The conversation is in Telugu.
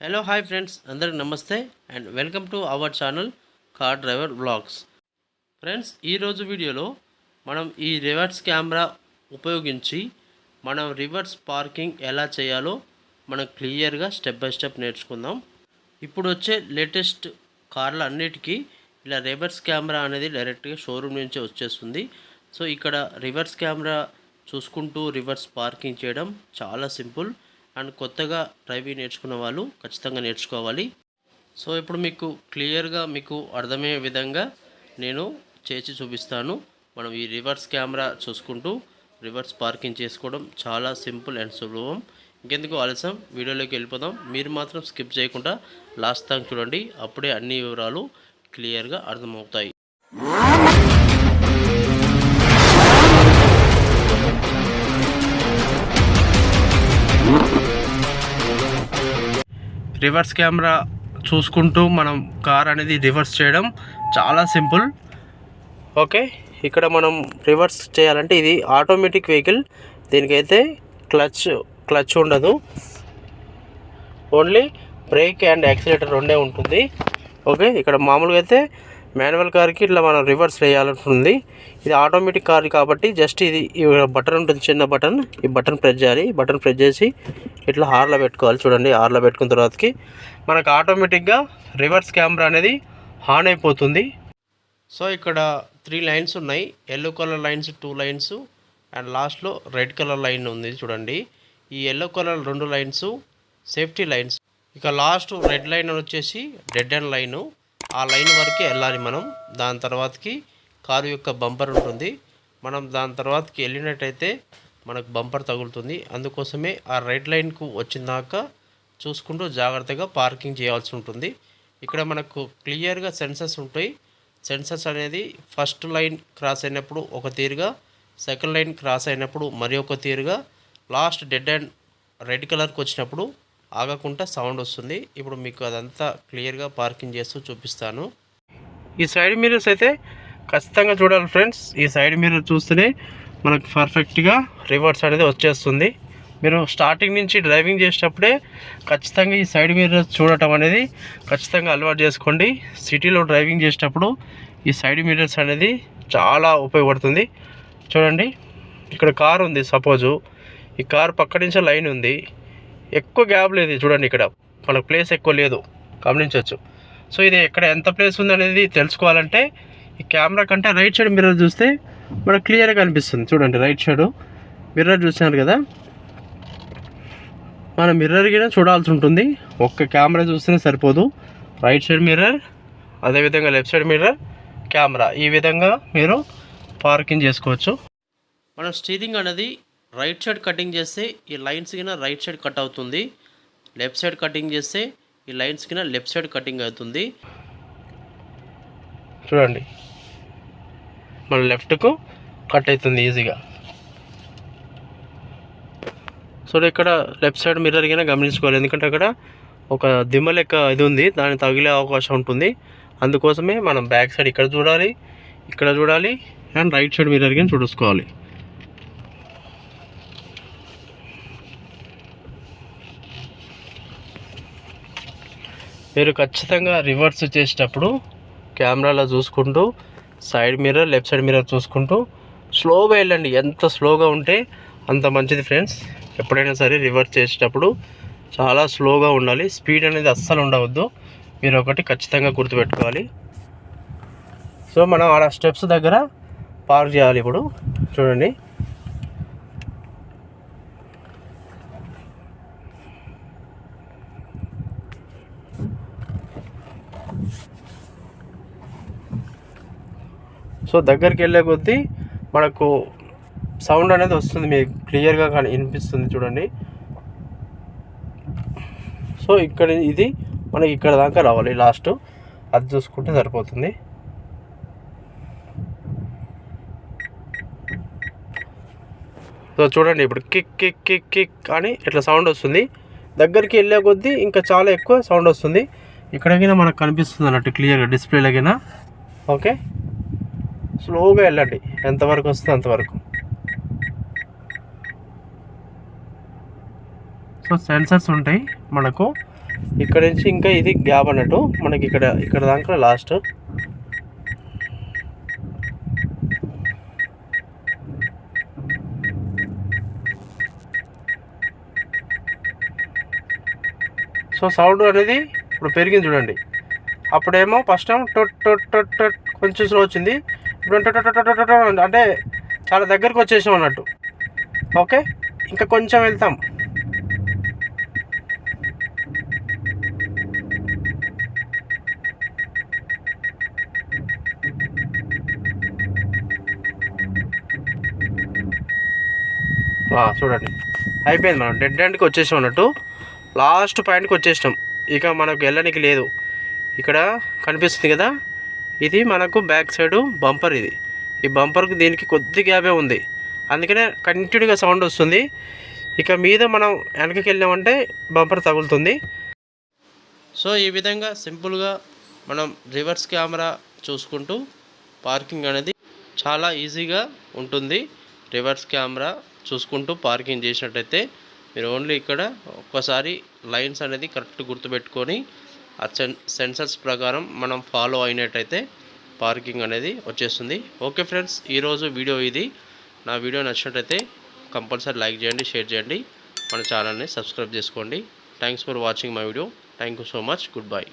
హలో హాయ్ ఫ్రెండ్స్, అందరికి నమస్తే and welcome to our channel car driver vlogs. Friends, ఈరోజు వీడియోలో మనం ఈ రివర్స్ కెమెరా ఉపయోగించి మనం రివర్స్ పార్కింగ్ ఎలా చేయాలో మనం క్లియర్గా స్టెప్ బై స్టెప్ నేర్చుకుందాం. ఇప్పుడు వచ్చే లేటెస్ట్ కార్ల అన్నిటికీ ఇలా రివర్స్ కెమెరా అనేది డైరెక్ట్గా షోరూమ్ నుంచే వచ్చేస్తుంది. సో ఇక్కడ రివర్స్ కెమెరా చూసుకుంటూ రివర్స్ పార్కింగ్ చేయడం చాలా సింపుల్ అండ్ కొత్తగా డ్రైవింగ్ నేర్చుకున్న వాళ్ళు ఖచ్చితంగా నేర్చుకోవాలి. సో ఇప్పుడు మీకు క్లియర్గా మీకు అర్థమయ్యే విధంగా నేను చేసి చూపిస్తాను. మనం ఈ రివర్స్ కెమెరా చూసుకుంటూ రివర్స్ పార్కింగ్ చేసుకోవడం చాలా సింపుల్ అండ్ సులభం. ఇంకెందుకు ఆలస్యం, వీడియోలోకి వెళ్ళిపోదాం. మీరు మాత్రం స్కిప్ చేయకుండా లాస్ట్ దాకా చూడండి, అప్పుడే అన్ని వివరాలు క్లియర్గా అర్థమవుతాయి. రివర్స్ కెమెరా చూసుకుంటూ మనం కార్ అనేది రివర్స్ చేయడం చాలా సింపుల్. ఓకే, ఇక్కడ మనం రివర్స్ చేయాలంటే ఇది ఆటోమేటిక్ వెహికల్, దీనికైతే క్లచ్ ఉండదు, ఓన్లీ బ్రేక్ అండ్ యాక్సిలేటర్ రెండే ఉంటుంది. ఓకే, ఇక్కడ మామూలుగా అయితే మాన్యువల్ కార్కి ఇట్లా మనం రివర్స్ చేయాలంటుంది. ఇది ఆటోమేటిక్ కార్ కాబట్టి జస్ట్ ఇది బటన్ ఉంటుంది, చిన్న బటన్. ఈ బటన్ ప్రెస్ చేయాలి. బటన్ ప్రెస్ చేసి ఇట్లా హార్లో పెట్టుకోవాలి. చూడండి, హార్లో పెట్టుకున్న తర్వాతకి మనకు ఆటోమేటిక్గా రివర్స్ కెమెరా అనేది ఆన్ అయిపోతుంది. సో ఇక్కడ 3 లైన్స్ ఉన్నాయి. Yellow colour lines 2 lines and లాస్ట్లో రెడ్ కలర్ లైన్ ఉంది. చూడండి, ఈ yellow colour 2 lines safety lines. ఇక లాస్ట్ రెడ్ లైన్ వచ్చేసి డెడ్ అండ్ లైను. ఆ లైన్ వరకే వెళ్ళాలి మనం. దాని తర్వాతకి కారు యొక్క బంపర్ ఉంటుంది. మనం దాని తర్వాతకి వెళ్ళినట్టయితే మనకు బంపర్ తగులుతుంది. అందుకోసమే ఆ రెడ్ లైన్కు వచ్చినాక చూసుకుంటూ జాగ్రత్తగా పార్కింగ్ చేయాల్సి ఉంటుంది. ఇక్కడ మనకు క్లియర్గా సెన్సర్స్ ఉంటాయి. సెన్సర్స్ అనేది ఫస్ట్ లైన్ క్రాస్ అయినప్పుడు ఒక తీరుగా, సెకండ్ లైన్ క్రాస్ అయినప్పుడు మరి ఒక తీరుగా, లాస్ట్ డెడ్ అండ్ రెడ్ కలర్కి వచ్చినప్పుడు ఆగకుండా సౌండ్ వస్తుంది. ఇప్పుడు మీకు అదంతా క్లియర్గా పార్కింగ్ చేస్తూ చూపిస్తాను. ఈ సైడ్ మిర్రర్స్ అయితే ఖచ్చితంగా చూడాలి ఫ్రెండ్స్. ఈ సైడ్ మిర్రర్ చూస్తేనే మనకు పర్ఫెక్ట్గా రివర్స్ అనేది వచ్చేస్తుంది. మీరు స్టార్టింగ్ నుంచి డ్రైవింగ్ చేసేటప్పుడే ఖచ్చితంగా ఈ సైడ్ మిర్రర్స్ చూడటం అనేది ఖచ్చితంగా అలవాటు చేసుకోండి. సిటీలో డ్రైవింగ్ చేసేటప్పుడు ఈ సైడ్ మిర్రర్స్ అనేది చాలా ఉపయోగపడుతుంది. చూడండి, ఇక్కడ కార్ ఉంది. సపోజు ఈ కార్ పక్క నుంచే లైన్ ఉంది, ఎక్కువ గ్యాప్ లేదు. చూడండి, ఇక్కడ మనకు ప్లేస్ ఎక్కువ లేదు, గమనించవచ్చు. సో ఇది ఎక్కడ ఎంత ప్లేస్ ఉంది అనేది తెలుసుకోవాలంటే ఈ కెమెరా కంటే రైట్ సైడ్ మిర్రర్ చూస్తే మనకు క్లియర్గా కనిపిస్తుంది. చూడండి, రైట్ సైడ్ మిర్రర్ చూస్తున్నారు కదా, మన మిర్రర్ కూడా చూడాల్సి ఉంటుంది. ఒక్క కెమెరా చూస్తేనే సరిపోదు. రైట్ సైడ్ మిర్రర్, అదేవిధంగా లెఫ్ట్ సైడ్ మిర్రర్, కెమెరా, ఈ విధంగా మీరు పార్కింగ్ చేసుకోవచ్చు. మనం స్టీరింగ్ అనేది రైట్ సైడ్ కటింగ్ చేస్తే ఈ లైన్స్ కింద రైట్ సైడ్ కట్ అవుతుంది. లెఫ్ట్ సైడ్ కటింగ్ చేస్తే ఈ లైన్స్ కింద లెఫ్ట్ సైడ్ కటింగ్ అవుతుంది. చూడండి, మన లెఫ్ట్కు కట్ అవుతుంది ఈజీగా. సో ఇక్కడ లెఫ్ట్ సైడ్ మిర్రర్ కింద గమనించుకోవాలి, ఎందుకంటే అక్కడ ఒక దిమ్మ లెక్క ఇది ఉంది, దాన్ని తగిలే అవకాశం ఉంటుంది. అందుకోసమే మనం బ్యాక్ సైడ్ ఇక్కడ చూడాలి, ఇక్కడ చూడాలి అండ్ రైట్ సైడ్ మిర్రర్ కింద చూసుకోవాలి. మీరు ఖచ్చితంగా రివర్స్ చేసేటప్పుడు కెమెరాలో చూసుకుంటూ side mirror, left side mirror చూసుకుంటూ స్లోగా వెళ్ళండి. ఎంత స్లోగా ఉంటే అంత మంచిది ఫ్రెండ్స్. ఎప్పుడైనా సరే రివర్స్ చేసేటప్పుడు చాలా స్లోగా ఉండాలి. స్పీడ్ అనేది అస్సలు ఉండవద్దు. మీరు ఒకటి ఖచ్చితంగా గుర్తుపెట్టుకోవాలి. సో మనం ఆడ స్టెప్స్ దగ్గర పార్క్ చేయాలి. ఇప్పుడు చూడండి, సో దగ్గరికి వెళ్ళే కొద్దీ మనకు సౌండ్ అనేది వస్తుంది, మీకు క్లియర్గా వినిపిస్తుంది. చూడండి, సో ఇక్కడ ఇది మనకి ఇక్కడ దాకా రావాలి, లాస్ట్ అది చూసుకుంటే సరిపోతుంది. సో చూడండి, ఇప్పుడు కిక్ కిక్ కిక్ కిక్ అని ఇట్లా సౌండ్ వస్తుంది. దగ్గరికి వెళ్ళే కొద్దీ ఇంకా చాలా ఎక్కువ సౌండ్ వస్తుంది. ఇక్కడికైనా మనకు కనిపిస్తుంది అన్నట్టు క్లియర్గా డిస్ప్లేలకైనా. ఓకే, స్లోగా వెళ్ళండి, ఎంతవరకు వస్తుంది అంతవరకు. సో సెన్సర్స్ ఉంటాయి మనకు ఇక్కడ నుంచి ఇంకా ఇది గ్యాప్ అన్నట్టు మనకి ఇక్కడ దాకా లాస్ట్. సో సౌండ్ అనేది ఇప్పుడు పెరిగింది చూడండి. అప్పుడేమో ఫస్ట్ టైం టొట్ టొట్ టొట్ టొట్ కొంచెం స్లో వచ్చింది. ఇప్పుడు అంటే చాలా దగ్గరకు వచ్చేసాం అన్నట్టు. ఓకే, ఇంకా కొంచెం వెళ్తాం. చూడండి అయిపోయింది. మనం డెడ్ ఎండ్కి వచ్చేసాం అన్నట్టు, లాస్ట్ పాయింట్కి వచ్చేసినాం. ఇక మనకు వెళ్ళడానికి లేదు. ఇక్కడ కనిపిస్తుంది కదా, ఇది మనకు బ్యాక్ సైడు బంపర్. ఇది ఈ బంపర్కి దీనికి కొద్ది గ్యాపే ఉంది, అందుకనే కంటిన్యూగా సౌండ్ వస్తుంది. ఇక మీద మనం వెనకకి వెళ్ళామంటే బంపర్ తగులుతుంది. సో ఈ విధంగా సింపుల్గా మనం రివర్స్ కెమెరా చూసుకుంటూ పార్కింగ్ అనేది చాలా ఈజీగా ఉంటుంది. రివర్స్ కెమెరా చూసుకుంటూ పార్కింగ్ చేసినట్టయితే మీరు ఓన్లీ ఇక్కడ ఒక్కసారి లైన్స్ అనేది కరెక్ట్ గుర్తుపెట్టుకొని ఆ సెన్సర్స్ ప్రకారం మనం ఫాలో అయినట్టయితే పార్కింగ్ అనేది వచ్చేస్తుంది. ఓకే ఫ్రెండ్స్, ఈరోజు వీడియో ఇది. నా వీడియో నచ్చినట్టయితే కంపల్సరీ లైక్ చేయండి, షేర్ చేయండి, మన ఛానల్ని సబ్స్క్రైబ్ చేసుకోండి. Thanks for watching my video. Thank you so much. Good bye.